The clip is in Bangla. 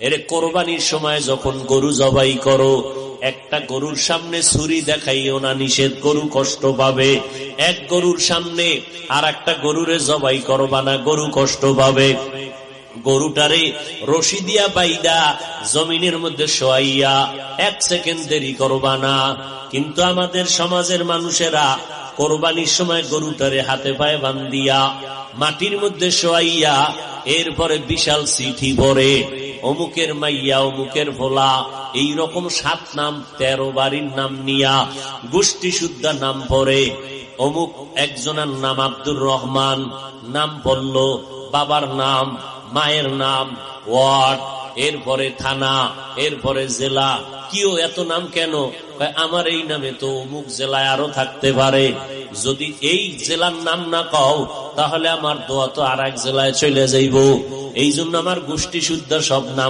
এর কোরবানির সময় যখন গরু জবাই করো, একটা গরুর সামনে ছুরি দেখাইও না, নিষেধ, গরু কষ্ট পাবে। এক গরুর সামনে আর একটা গরুরে জবাই করবা না, গরু কষ্ট পাবে। গরুটারে রশি দিয়া বাইদা জমিনের মধ্যে শোয়াইয়া 1 সেকেন্ড দেরি করবা না। কিন্তু আমাদের সমাজের মানুষেরা কোরবানির সময় গরুটারে হাতে পায়ে বান্ধিয়া মাটির মধ্যে শোয়াইয়া এরপরে বিশাল চিঠি পড়ে, অমুকের মাইয়া, অমুকের ভোলা, এইরকম 7 নাম 13 বাড়ির নাম নিয়া গোষ্ঠী শুদ্ধা নাম পড়ে। অমুক একজনের নাম আব্দুর রহমান, নাম পড়ল, বাবার নাম, মায়ের নাম, ওয়ার্ড, এরপরে থানা, এরপরে জেলা। কিও এত নাম কেন? আমার এই নামে তো অমুক জেলায় আরো থাকতে পারে, যদি এই জেলার নাম না কও তাহলে আমার দোয়া তো আর এক জেলায় চলে যাইব। এই জন্য আমার গোষ্ঠী শুদ্ধ সব নাম